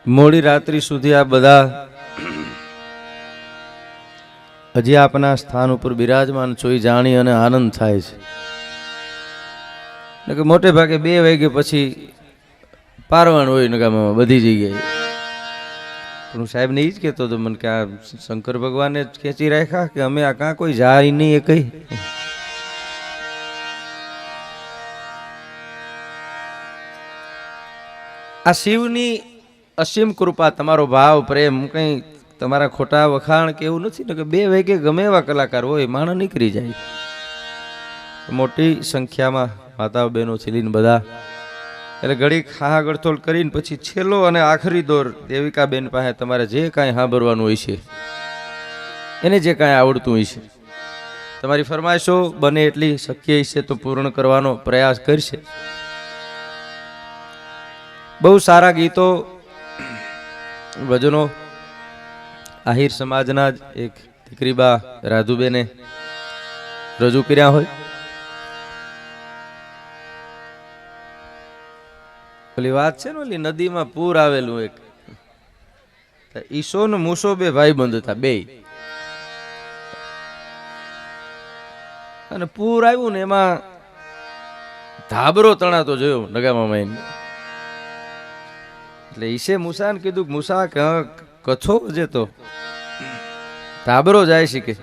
મોડી રાત્રિ સુધી આ બધા હજી આપના સ્થાન ઉપર બિરાજમાન છો, જાણી અને આનંદ થાય છે કે મોટે ભાગે 2 વાગે પછી પારવાણ હોય નગામાં બધી જગ્યાએ. હું સાહેબને એ જ કહેતો હતો મને કે આ શંકર ભગવાને જ ખેંચી રાખ્યા કે અમે આ કાં કોઈ જાય નહીં એ કઈ. આ શિવની અસીમ કૃપા, તમારો ભાવ પ્રેમ, કંઈ તમારા ખોટા વખાણ કે એવું નથી ને કે 2 વાગે ગમે એવા કલાકાર હોય માણસ નીકળી જાય. મોટી સંખ્યામાં માતાઓ બહેનો છીલીને બધા એટલે ઘડી ખા ગળથોડ કરીને પછી છેલ્લો અને આખરી દોર દેવિકા બેન પાસે તમારે જે કાંઈ સાંભળવાનું હોય છે, એને જે કાંઈ આવડતું હોય છે, તમારી ફરમાઈશો બને એટલી શક્ય છે તો પૂર્ણ કરવાનો પ્રયાસ કરશે. બહુ સારા ગીતો ભજનો આહિર સમાજના જ એક દીકરીબા રાધુબેને રજૂ કર્યા હોય. ઓલી વાત છે ને, ઓલી નદીમાં પૂર આવેલું એક ઈસો ને મૂસો 2 ભાઈબંધ હતા, 2 અને પૂર આવ્યું ને એમાં ધાબરો તણાતો જોયો નગામાં. એટલે ઈશે મૂસાને કીધું કે મૂસા કચ્છો વજે તો ધાબરો જાય છે કે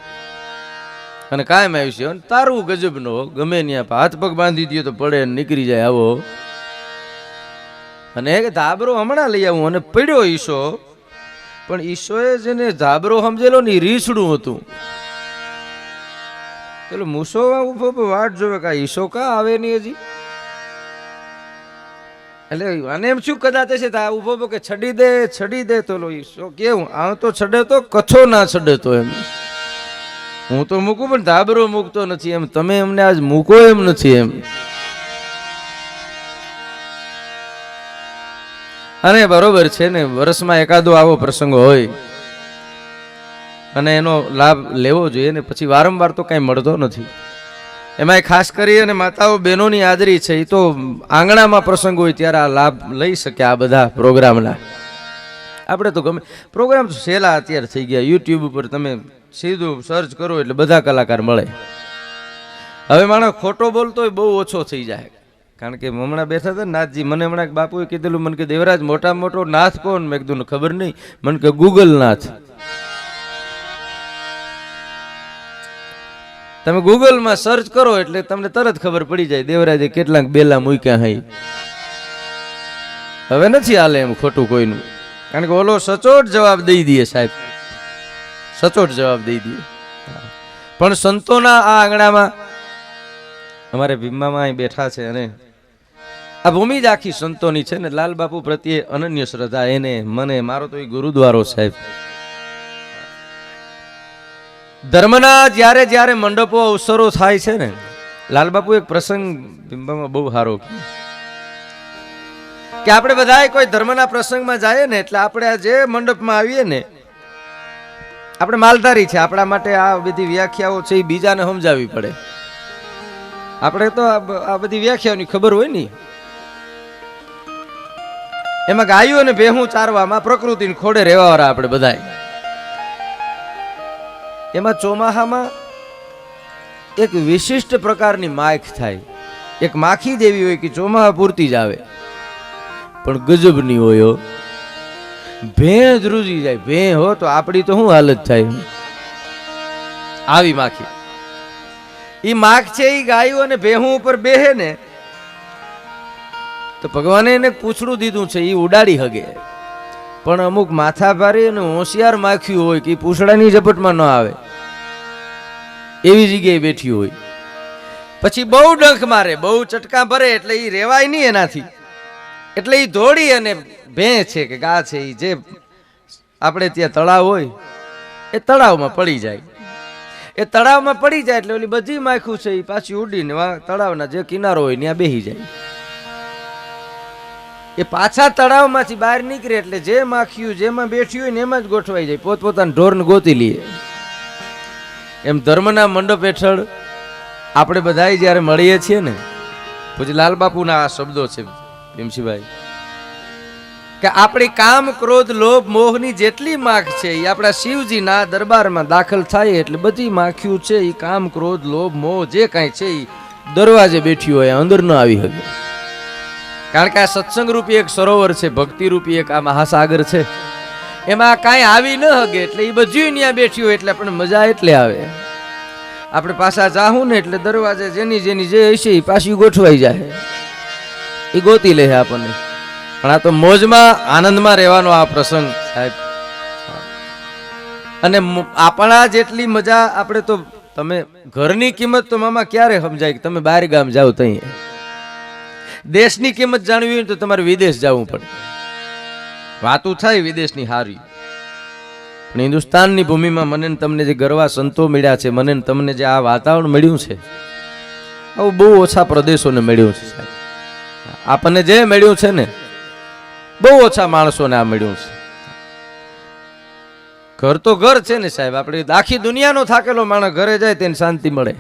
અને કાયમ આવ્યું છે, અને તારું ગજબ નો ગમે ત્યાં હાથ પગ બાંધી દો તો પડે નીકળી જાય આવો. અને કે ધાબરો હમણાં લઈ આવું, અને પડ્યો ઈશો, પણ ઈશોએ જેને ધાબરો સમજેલો ને રીસડું હતું. પેલો મૂસો ઉભો વાટ જોવે કે ઈશો કા આવે નહીં હજી. એટલે આને એમ શું કદાચ છે ઉભો કે છડી દે તો ઈશો કેવું આમ તો છડે તો કચ્છો ના છડે તો એમ હું તો મૂકું પણ ધાબરો મૂકતો નથી, એમ તમે એમને આજ મૂકો એમ નથી એમ. અને બરોબર છે ને, વર્ષમાં એકાદો આવો પ્રસંગ હોય અને એનો લાભ લેવો જોઈએ ને, પછી વારંવાર તો કઈ મળતો નથી. એમાં ખાસ કરી અને માતાઓ બહેનોની હાજરી છે, એ તો આંગણામાં પ્રસંગ હોય ત્યારે આ લાભ લઈ શકે આ બધા પ્રોગ્રામના. આપણે તો ગમે પ્રોગ્રામ તો સહેલા અત્યારે થઈ ગયા, યુટ્યુબ ઉપર તમે સીધું સર્ચ કરો એટલે બધા કલાકાર મળે. હવે માણસ ખોટો બોલતો હોય બહુ ઓછો થઈ જાય, કારણ કે હમણાં બેઠા હતા નાથજી, મને હમણાં એક બાપુએ કીધેલું, મને કે દેવરાજ મોટામાં મોટો નાથ કોણ? મેં કીધું ખબર નહીં. મને કે ગૂગલ નાથ. તમે ગૂગલમાં સર્ચ કરો એટલે તમને તરત ખબર પડી જાય દેવરાજે કેટલાક બેલા મૂક્યા hay. હવે નથી હાલે એમ ખોટું કોઈનું, કારણ કે ઓલો સચોટ જવાબ દઈ દે સાહેબ, સચોટ જવાબ દઈ દે. પણ સંતોના આ આંગણામાં અમારે ભીમામાં અહીં બેઠા છે, અને આ ભૂમિ જ આખી સંતોની છે ને. લાલ બાપુ પ્રત્યે અનન્ય શ્રદ્ધા એને મને, મારો તો એ ગુરુદ્વારો સાહેબ. ધર્મના જ્યારે જ્યારે મંડપો અવસરો થાય છે ને, લાલબાપુ એક પ્રસંગ બિંબામાં બહુ સારો કે આપણે બધા કોઈ ધર્મના પ્રસંગમાં જાય ને એટલે આપણે જે મંડપમાં આવીએ ને, આપણે માલધારી છે, આપણા માટે આ બધી વ્યાખ્યાઓ છે એ બીજાને સમજાવવી પડે. આપણે તો આ બધી વ્યાખ્યાઓની ખબર હોય ને. એમાં ગાયો અને ભેહું ચારવામાં પ્રકૃતિને ખોડે રહેવાવાળા આપણે બધા. એમાં ચોમાહામાં એક વિશિષ્ટ પ્રકારની માખ થાય, એક માખી દેવી હોય કે ચોમાહા પૂરતી જ આવે, પણ ગજબની હોય. ભેં ધ્રુજી જાય, ભેં હો તો આપણી તો શું હાલત થાય આવી માખી. ઈ માખ છે ઈ ગાયો અને ભેહું ઉપર બેહે ને તો ભગવાને એને પૂછડું દીધું છે, ઈ ઉડાડી હગે. પણ અમુક માથા ભારે અને હોશિયાર માખ્યું હોય કે પૂછડાની ઝપટમાં ન આવે એવી જગ્યાએ બેઠી હોય, પછી બહુ ડંખ મારે, બહુ ચટકા ભરે એટલે એ રેવાય નહીં એનાથી, એટલે એ દોડી અને ભેં છે કે ગા છે એ જે આપણે ત્યાં તળાવ હોય એ તળાવમાં પડી જાય. એ તળાવમાં પડી જાય એટલે ઓલી બધી માખું છે એ પાછી ઉડીને તળાવના જે કિનારો હોય ત્યાં બેસી જાય. એ પાછા તળાવમાંથી બહાર નીકળે એટલે જે માખીયું જેમાં બેઠી હોય ને એમાં જ ગોઠવાઈ જાય, પોતપોતાના ઢોરને ગોતી લે. એમ ધર્મના મંડપ હેઠળ આપણે બધા જ્યારે મળીએ છીએ ને, પછી લાલબાપુના આ શબ્દો છે ભીમસિંહભાઈ, કે આપણી કામ ક્રોધ લોભ મોહની જેટલી માખ છે એ આપણા શિવજીના દરબારમાં દાખલ થાય એટલે બધી માખ્યું છે એ કામ ક્રોધ લોભ મોહ જે કાંઈ છે એ દરવાજે બેઠી હોય અંદર ન આવી શકે. કારણ કે આ સત્સંગ રૂપી એક સરોવર છે, ભક્તિ રૂપી એક આ મહાસાગર છે, એમાં કાંઈ આવી ન હગે એટલે એ બધી ત્યાં બેઠી હોય એટલે આપણને મજા એટલે આવે. આપણે પાછા જાહું ને એટલે દરવાજે જેની જેની જે હશે એ પાછી ગોઠવાઈ જાય, એ ગોતી લે આપણને. પણ આ તો મોજમાં આનંદમાં રહેવાનો આ પ્રસંગ સાહેબ. અને આપણા જેટલી મજા આપણે તો, તમે ઘરની કિંમત તો મામા ક્યારે સમજાય કે તમે બહાર ગામ જાઓ તો દેશની કિંમત જાણવી હોય તો તમારે વિદેશ જવું પડે. વાતું થાય વિદેશની હારી, પણ હિન્દુસ્તાનની ભૂમિમાં મને તમને જે ગરવા સંતો મળ્યા છે, મને તમને જે આ વાતાવરણ મળ્યું છે, આવું બહુ ઓછા પ્રદેશોને મળ્યું છે સાહેબ. આપણને જે મળ્યું છે ને બહુ ઓછા માણસોને આ મળ્યું છે. ઘર તો ઘર છે ને સાહેબ, આપણે આખી દુનિયાનો થાકેલો માણસ ઘરે જાય તેને શાંતિ મળે,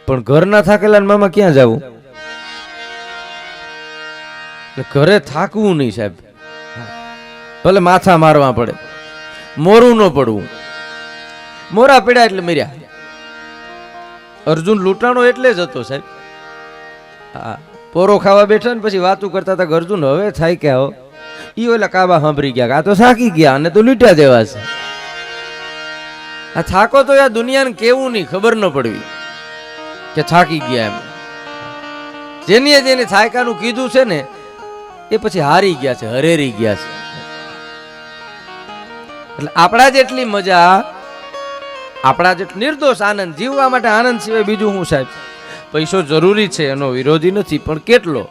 પણ ઘરના થાકેલા મામા ક્યાં જવું? ઘરે થાકવું નહીં સાહેબ, ભલે માથા મારવા પડે, મોરું ન પડવું. મોરા પડ્યા એટલે મર્યા. અર્જુન લૂંટાણો એટલે જ હતો સાહેબ. હા, પોરો ખાવા બેઠા ને પછી વાતું કરતા હતા અર્જુન હવે થાય કે આવો, ઈ ઓલા કાબા સાંભળી ગયા, આ તો થાકી ગયા અને તો લૂંટ્યા જેવા છે. આ થાકો તો આ દુનિયાને કેવું નહીં ખબર ન પડવી કે થાકી ગયા એમ. જેની જેને થાયકાનું કીધું છે ને એ પછી હારી ગયા છે, હરેરી ગયા છે. એટલે આપણા જેટલી મજા, આપણા જેટલો નિર્દોષ આનંદ, જીવવા માટે આનંદ સિવાય બીજું શું સાહેબ? પૈસો જરૂરી છે, એનો વિરોધી નથી, પણ કેટલો?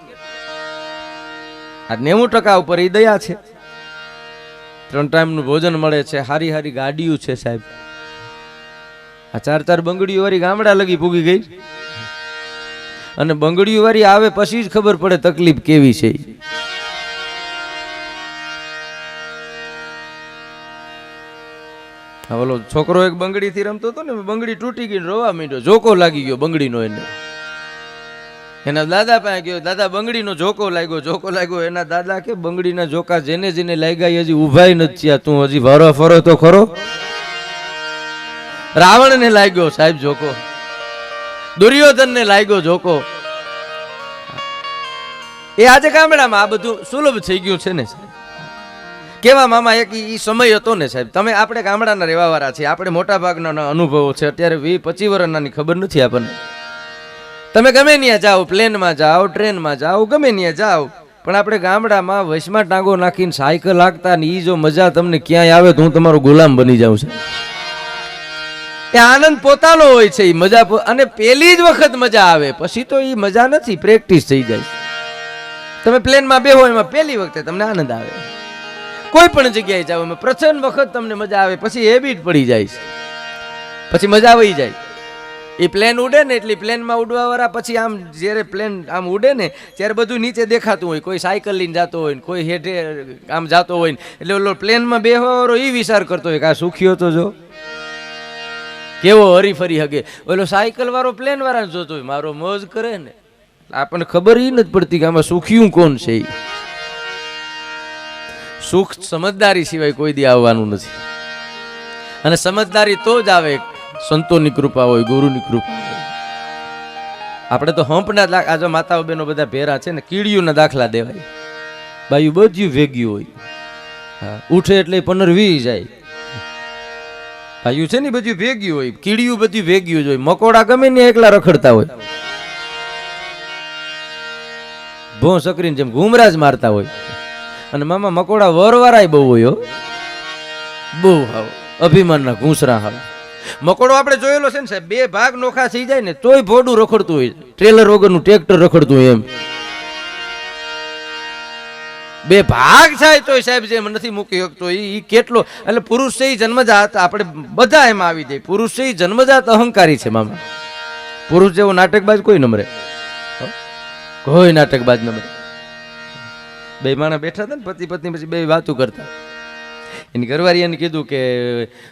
આ 90% ઉપર એ દયા છે. 3 ટાઈમનું ભોજન મળે છે, હારી હારી ગાડીઓ છે સાહેબ. આ 4 બંગડીઓ વાળી ગામડા લગી પૂગી ગઈ, અને બંગડીઓ વાળી આવે પછી જ ખબર પડે તકલીફ કેવી છે. ઓલો છોકરો એક બંગડી થી રમતો હતો ને, બંગડી તૂટી ગઈ, રોવા માંડ્યો, જોકો લાગી ગયો બંગડીનો. એના દાદા પાસે ગયો, દાદા બંગડીનો જોકો લાગ્યો. જોકો લાગ્યો, એના દાદા કે બંગડીના જોકા જેને જેને લાગ્યા હજી ઉભાઈ નથી થયા, તું હજી ફરો ફરો તો ખરો. રાવણ ને લાગ્યો સાહેબ જોકો, દુર્યોધન ને લાગ્યો જોકો. એ આજે ગામડામાં આ બધું સુલભ થઈ ગયું છે ને સાહેબ. કેવા મામા એક ઈ સમય હતો ને સાહેબ. તમે આપણે ગામડાના રહેવાવાળા છીએ, આપણે મોટા ભાગના અનુભવો છે. અત્યારે 20-25 વર્ષની ખબર નથી આપણને. તમે ગમે ત્યાં જાઓ, પ્લેનમાં જાઓ, ટ્રેનમાં જાઓ, ગમે ત્યાં જાઓ, પણ આપણે ગામડામાં વચમાં ટાંગો નાખીને સાયકલ હાંકતા ને ઈ જો મજા તમને ક્યાંય આવે તો હું તમારો ગુલામ બની જાઉં છું. એ આનંદ પોતાનો હોય છે, એ મજા. અને પહેલી જ વખત મજા આવે, પછી તો એ મજા નથી, પ્રેક્ટિસ થઈ જાય. તમે પ્લેનમાં બેહો એમાં પહેલી વખતે તમને આનંદ આવે. કોઈ પણ જગ્યાએ જાઓ એમાં પ્રથમ વખત તમને મજા આવે, પછી હેબિટ પડી જાય છે, પછી મજા આવી જાય. એ પ્લેન ઉડે ને એટલે પ્લેનમાં ઉડવા વાળા પછી આમ જ્યારે પ્લેન આમ ઉડે ને ત્યારે બધું નીચે દેખાતું હોય. કોઈ સાયકલ લઈને જતો હોય ને કોઈ હેઠે આમ જતો હોય ને, એટલે ઓલો પ્લેનમાં બેહવા વાળો એ વિચાર કરતો હોય કે આ સુખ્યો તો જો કેવો હરીફરી હગે. ઓલો સાયકલ વાળો પ્લેન વાળા જોતો હોય મારો મોજ કરે ને. આપણને ખબર ઈ નથી પડતી કે આમાં સુખ્યું કોણ છે. સુખ સમજદારી સિવાય કોઈ દી આવવાનું નથી, અને સમજદારી તો જ આવે સંતોની કૃપા હોય, ગુરુની કૃપા હોય. આપણે તો હંપના દાખલા, જો માતાઓ બહેનો બધા ભેરા છે ને, કીડીઓના દાખલા દેવાય. બાયું બધું ભેગ્યું હોય, ઉઠે એટલે 15-20 જાય. બાયું છે ને બધું ભેગ્યું હોય, કીડીયું બધું ભેગ્યું જ હોય. મકોડા ગમે ને એકલા રખડતા હોય, ભો સકરીને જેમ ઘુમરાજ મારતા હોય. અને મામા મકોડા વરવારાય બહુ હોય, બહુ હાવ અભિમાનના ઘૂંસરા હાવ. મકોડો આપણે જોયેલો છે ને સાહેબ, 2 ભાગ નોખા થઈ જાય ને તોય ભોડું રખડતું હોય, ટ્રેલર વગરનું ટ્રેક્ટર રખડતું હોય એમ. 2 ભાગ થાય તોય સાહેબ જેમ નથી મૂકી શકતો. એ કેટલો, એટલે પુરુષ છે જન્મજાત, આપણે બધા એમાં આવી જાય. પુરુષ છે જન્મજાત અહંકારી છે મામા. પુરુષ જેવો નાટકબાજ કોઈ નમરે, કોઈ નાટકબાજ નમરે. 2 માણસ બેઠા હતા ને પતિ પત્ની, પછી 2 વાતું કરતા. એની ઘરવાળી એને કીધું કે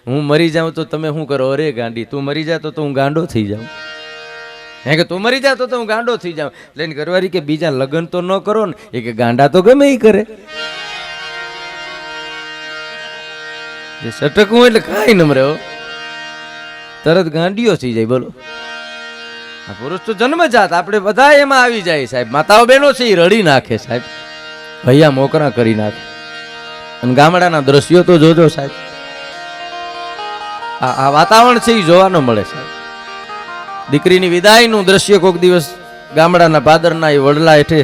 હું મરી જાઉં તો તમે શું કરો? અરે ગાંડી, તું મરી જા તો હું ગાંડો થઈ જાઉં. હે કે તું મરી જા તો હું ગાંડો થઈ જાઉં. એટલે એની ઘરવાળી કે બીજા લગ્ન તો ન કરો ને. એ કે ગાંડા તો ગમે એ કરે. જે સટકવું એટલે કાંઈ નમરે હો, તરત ગાંડીઓ થઈ જાય. બોલો, આ પુરુષ તો જન્મજાત, આપણે બધા એમાં આવી જાય સાહેબ. માતાઓ બહેનો છે એ રડી નાખે સાહેબ, ભૈયા મોકરા કરી નાખે. અને ગામડાના દ્રશ્યો તો જોજો સાહેબ, આ વાતાવરણ છે એ જોવા ન મળે સાહેબ. દીકરીની વિદાયનું દ્રશ્ય કોઈક દિવસ ગામડાના પાદરના એ વડલા હેઠે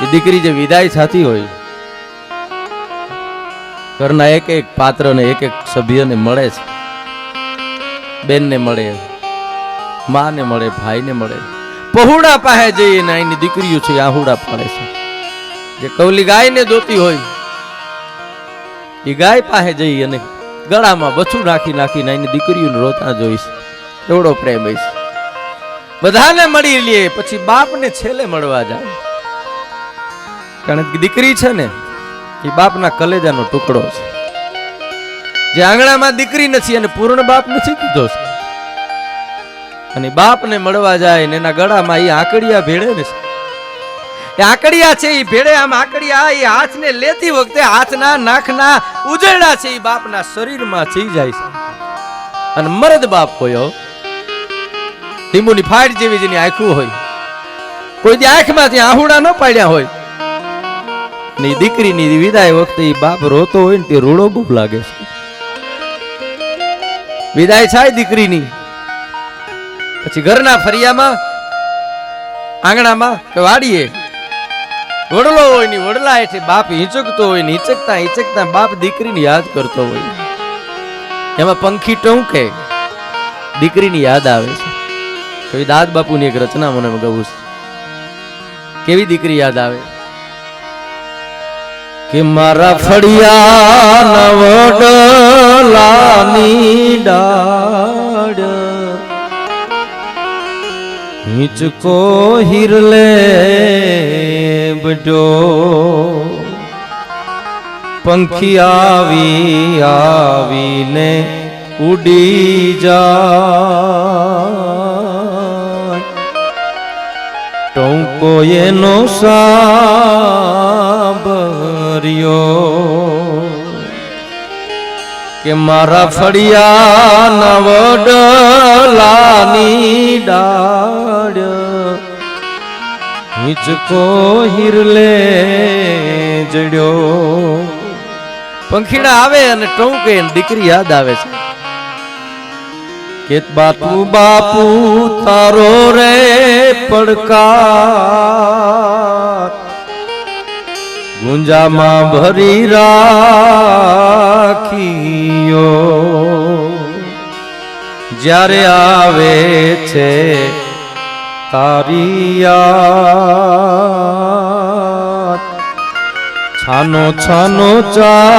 એ દીકરી જે વિદાય થતી હોય, ઘરના એક એક પાત્રને એક એક સભ્યને મળે છે. બેનને મળે, માને મળે, ભાઈને મળે. પહોળા પાસે જઈને એની દીકરીઓ છે આહુડા પાડે છે. જે કવલી ગાયને જોતી હોય એ ગાય પાસે જઈ અને ગળામાં બચ્ચું નાખી નાખીને એની દીકરીઓને રોતા જોઈશ. એવડો પ્રેમ છે. બધાને મળી લે, પછી બાપને છેલ્લે મળવા જાય. કારણ કે દીકરી છે ને એ બાપના કલેજાનો ટુકડો છે. જે આંગણામાં દીકરી નથી અને પૂર્ણ બાપ નથી કીધો છે, અને બાપને મળવા જાય ને એના ગળામાં એ આંકડિયા ભેળે ને છે. એ આંકડિયા છે એ ભેળે, આમ આંકડિયા એ હાથને લેતી વખતે હાથના નાખના ઉજળા છે એ બાપના શરીરમાં થઈ જાય છે. અને મરદ બાપ હોય, લીંબુની ફાડ જેવી જેની આંખું હોય, કોઈ દી આંખમાંથી આહુડા ન પાડ્યા હોય, ને દીકરીની વિદાય વખતે એ બાપ રોતો હોય ને તે રૂડો બહુ લાગે છે. વિદાય થાય દીકરીની, પછી ઘરના ફરિયામાં, આંગણામાં કે વાડીએ વડલો હોય ને વડલા હેઠે બાપ હિંચકતો હોય ને હિંચકતા હિંચકતા બાપ દીકરીને યાદ કરતો હોય. એમાં પંખી ટોંકે, દીકરીની યાદ આવે છે. કવિ દાદ બાપુની એક રચના મને ગવું છે. કેવી દીકરી યાદ આવે કે મારા ફળિયા વડલાની ડાળ હિંચકો હિરલે બડો પંખી આવી આવીને ઉડી જાય. ટોંકો એનો સાંભળ્યો કે મારા ફળિયાના વડલાની ડાળ હિંચકો હિરલે જડ્યો. પંખીડા આવે અને ટોંકે દીકરી યાદ આવે છે કે બાપુ બાપુ તારો રે પડકાર ગુંજામાં ભરી રાખ્યો. જ્યારે આવે છે તારી યાદ છાનો છાનો ચાખ્યો.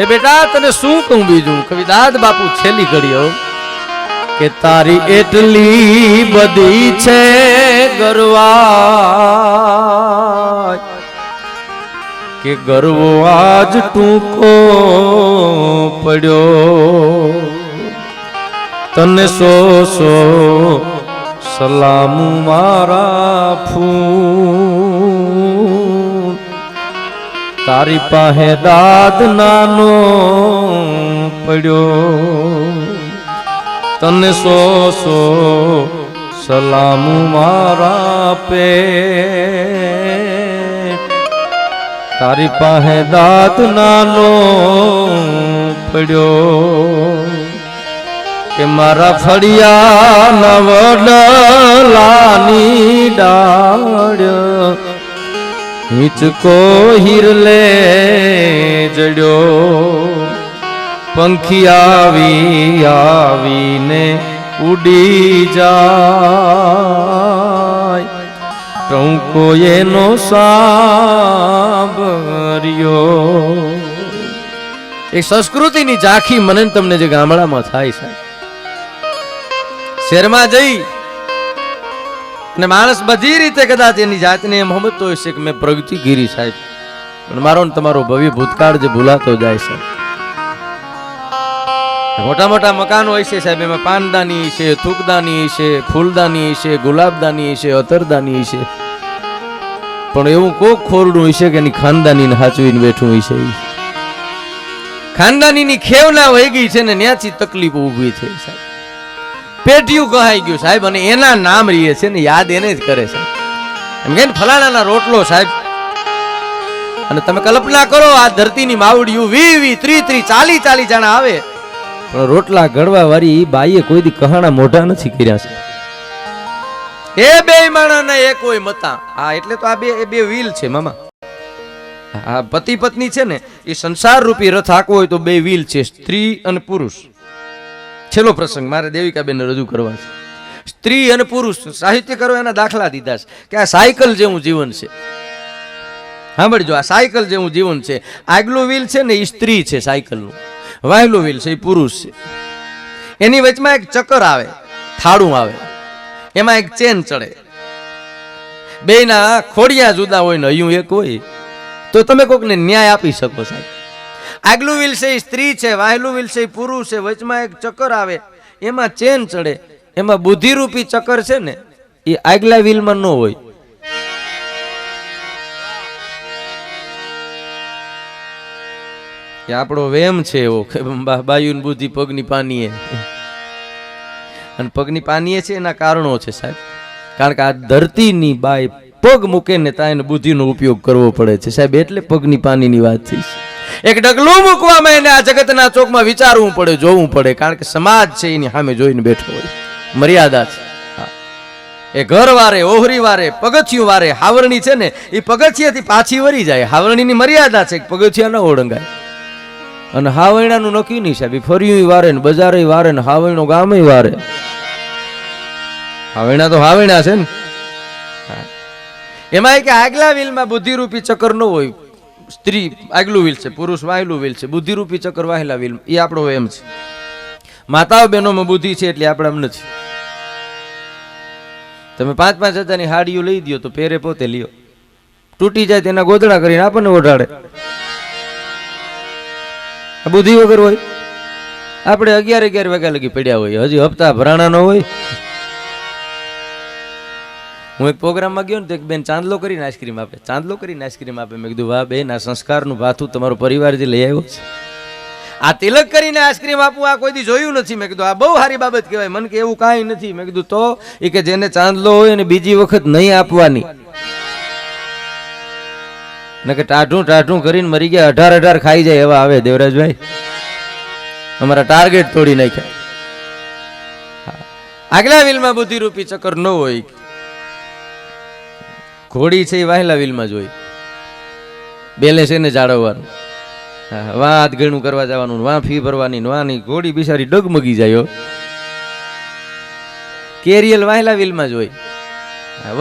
એ બેટા તને શું કહું બીજું? કવિદાદ બાપુ છેલ્લી ઘડીઓ કે તારી એટલી બધી છે ગરવા કે ગરવો આજ ટૂંકો પડ્યો. તને સો સો સલામ મારા ફૂલ, તારી પાસે દાદ નાનો પડ્યો. તને સો સો સલામ મારા પે, તારી પાસે દાદ નાનો પડ્યો. કે મારા ફળિયાના વડલાની ડાળ હિંચકો હિરલે જડ્યો. પંખી આવી આવીને ઉડી જાય. ટોંકો એનો સાંભળ્યો. એક સંસ્કૃતિની ઝાંખી મને તમને જે ગામડામાં થાય છે, શહેરમાં જઈ અને માણસ બધી રીતે કદાચ એની જાતને એમ સમજતો હોય છે કે મેં પ્રગતિ કરી સાહેબ, પણ મારો ને તમારો ભવ્ય ભૂતકાળ જે ભૂલાતો જાય છે. મોટા મોટા મકાનો હોય છે સાહેબ, એમાં પાનદાની છે, થૂકદાની છે, ફૂલદાની છે, ગુલાબદાની છે, અતરદાની છે. પણ એવું કોક ખોરડું હશે કે એની ખાનદાનીને હાચવીને બેઠું હશે. ખાનદાનીની ખેવ ના વહી ગઈ છે ને ત્યાંથી તકલીફ ઊભી છે સાહેબ. પેટીયું કહાઈ ગયું સાહેબ, અને એના નામ રહીએ છે ને યાદ એને જ કરે છે. એમ કે ફલાણાના રોટલો સાહેબ, અને તમે કલ્પના કરો આ ધરતીની માવડિયું 20, 30, 40 જણા આવે, પણ રોટલા ઘડવા વાળી બાઈએ કોઈ દી કહાણા મોઢા નથી કર્યા છે. એ બે માણાના એક હોય મતા. હા એટલે તો આ બે વ્હીલ છે મામા. આ પતિ પત્ની છે ને એ સંસાર રૂપી રથ આંકવો હોય તો બે વ્હીલ છે, સ્ત્રી અને પુરુષ. છેલ્લો પ્રસંગ મારે દેવિકાબેન રજૂ કરવા છે. સ્ત્રી અને પુરુષ સાહિત્યકારો એના દાખલા દીધા છે કે આ સાયકલ જેવું જીવન છે. સાંભળજો, આ સાયકલ જેવું જીવન છે. આગલું વ્હીલ છે ને એ સ્ત્રી છે સાયકલનું, વાયલું વ્હીલ છે એ પુરુષ છે. એની વચમાં એક ચક્કર આવે, થાળું આવે, એમાં એક ચેન ચડે. બેયના ખોડિયા જુદા હોય ને હૈયું એક હોય તો તમે કોકને ન્યાય આપી શકો સાહેબ. આગલું વ્હીલ છે એ સ્ત્રી છે, વાયલું વ્હીલ છે એ પુરુષ છે, વચમાં એક ચક્કર આવે, એમાં ચેન ચડે. એમાં બુદ્ધિરૂપી ચક્કર છે ને એ આગલા વ્હીલમાં ન હોય. એ આપણો વેમ છે એવો કે બાયુની બુદ્ધિ પગની પાનીએ, અને પગની પાનીએ છે એના કારણો છે સાહેબ. કારણ કે આ ધરતીની બાય પગ મૂકે ને ત્યાં બુદ્ધિનો ઉપયોગ કરવો પડે છે સાહેબ, એટલે પગની પાનીની વાત થઈ છે. એક ડગલું મૂકવામાં એને આ જગતના ચોકમાં વિચારવું પડે, જોવું પડે, કારણ કે સમાજ છે એની સામે જોઈને બેઠો હોય. મર્યાદા છે. એ ઘર વારે, ઓહરી વારે, પગથિયું વારે. હાવરણી છે ને એ પગથિયાથી પાછી વળી જાય. હાવરણીની મર્યાદા છે, પગથિયા ન ઓળંગાય. અને હાવરણાનું નક્કી નહીં સાહેબ, ફર્યું વારે ને બજારે વારે ને હાવરણો ગામે વારે. હાવરણા તો હાવરણા છે ને. એમાં કે આગલા વ્હીલમાં બુદ્ધિરૂપી ચક્કર ન હોય. સ્ત્રી આગલું વ્હીલ છે, પુરુષ વાયલું વ્હીલ છે, બુદ્ધિરૂપી ચક્કર વાહેલા વ્હીલ. એ આપણો એમ છે. માતાઓ બહેનોમાં બુદ્ધિ છે એટલે આપણે એમ નથી. તમે 5-5 હજારની હાડીઓ લઈ દો તો પહેરે પોતે લ્યો, તૂટી જાય તેના ગોદડા કરીને આપણને ઓઢાડે. બુદ્ધિ વગર હોય. આપણે 11 વાગ્યા લગી પડ્યા હોય, હજી હપ્તા ભરાણા ન હોય. હું એક પ્રોગ્રામમાં ગયો ને તો એક બેન ચાંદલો કરીને આઈસ્ક્રીમ આપે, ચાંદલો કરીને આઈસ્ક્રીમ આપે. મેં કીધું વાહ બેન, આ સંસ્કારનું ભાથું તમારો પરિવાર જે લઈ આવ્યો છે. આ તિલક કરીને આઈસ્ક્રીમ આપવું આ કોઈ દી જોયું નથી. મેં કીધું આ બહુ સારી બાબત કહેવાય. મને કે એવું કાંઈ નથી. મેં કીધું તો એ કે જેને ચાંદલો હોય ને બીજી વખત નહીં આપવાની, ને કે ટાઢું કરીને મરી ગયા 18 ખાઈ જાય એવા આવે. દેવરાજભાઈ અમારા ટાર્ગેટ તોડી નાખ્યા. આગલા વ્હીલમાં બુદ્ધિરૂપી ચક્કર ન હોય. ઘોડી છે એ વાહેલા વ્હીલમાં જ હોય. બેલેન્સ એને જાળવવાનું, વાં હાથ ગણું કરવા જવાનું, વાં ફી ભરવાની, વાની ઘોડી બિચારી ડગમગી જાય. કેરિયલ વાહેલા વ્હીલમાં જ હોય.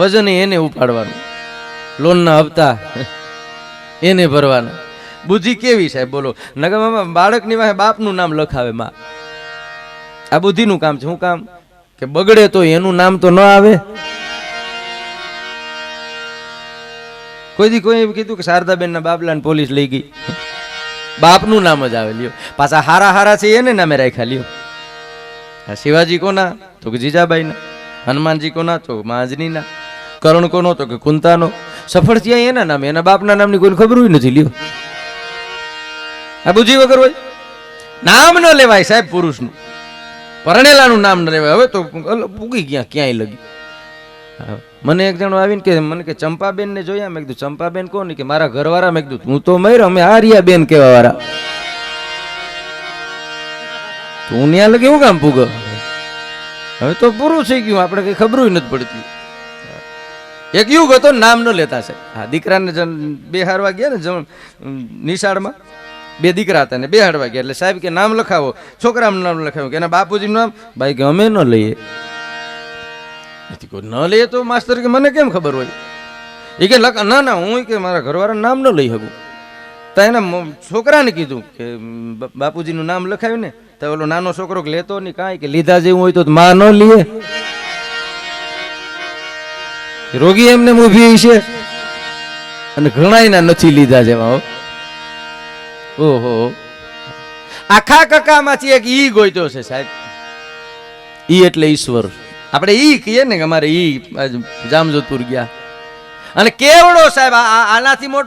વજન એને ઉપાડવાનું, લોનના હપ્તા એને ભરવાના. બુદ્ધિ કેવી સાહેબ બોલો. નગરમાં બાળકની વાહે બાપનું નામ લખાવે માં. આ બુદ્ધિનું કામ છે. શું કામ? કે બગડે તો એનું નામ તો ન આવે. કોઈ દી કોઈ કીધું કે શારદાબેન ના બાબલાને પોલીસ લઈ ગઈ, બાપનું નામ જ આવે. લ્યો પાછા હારા છે એને નામે રાખ્યા. લ્યો શિવાજી કોના? તો કે જીજાબાઈ ના. હનુમાનજી કોના? તો માંજની ના. કર્ણ કોનો? તો કે કુંતાનો. સફળ થયા એના નામે, એના બાપના નામની કોઈને ખબર હોય નથી. લ્યો આ બુદ્ધિ વગર હોય. નામ ન લેવાય સાહેબ પુરુષનું, પરણેલાનું નામ ન લેવાય. હવે તો પૂગી ગયા ક્યાંય લગી. મને એક જણો આવીને કે મને કે ચંપાબેન ને જોયા. મેં કીધું ચંપાબેન કોણ? કે મારા ઘરવાળા. મેં કીધું હું તો મર, અમે આર્યા બેન કેવા વાળા. તું ત્યાં લગે હું કામ પૂગ? હવે તો પૂરું થઈ ગયું, આપણે કઈ ખબર નથી પડતી. એક યુગ હતો નામ ન લેતા છે. હા, દીકરાને બેહાડવા ગયા ને નિશાળમાં, 2 દીકરા હતા ને બેહાડવા ગયા. એટલે સાહેબ કે નામ લખાવો. છોકરાનું નામ લખાવ્યું. કે એના બાપુજીનું નામ. ભાઈ કે અમે ન લઈએ. ન લઈએ તો માસ્તર કે મને કેમ ખબર હોય? એ કે ના હું કે મારા ઘરવાળાનું નામ ન લઈ શકું. તો એના છોકરાને કીધું કે બાપુજીનું નામ લખાવ્યું ને. તો ઓલો નાનો છોકરો લેતો નહીં કાંઈ, કે લીધા જેવું હોય તો માં ન લીએ. રોગી એમને ઊભી છે અને ઘણાયના નથી લીધા જેવા. ઓહો, આખા કકામાંથી એક ઈ ગોઈતો છે સાહેબ. ઈ એટલે ઈશ્વર. આપણે ઈ કહીએ ને કે અમારે ઈ જામજોધપુર ગયા. અને કેવડો સાહેબ આનાથી મોટો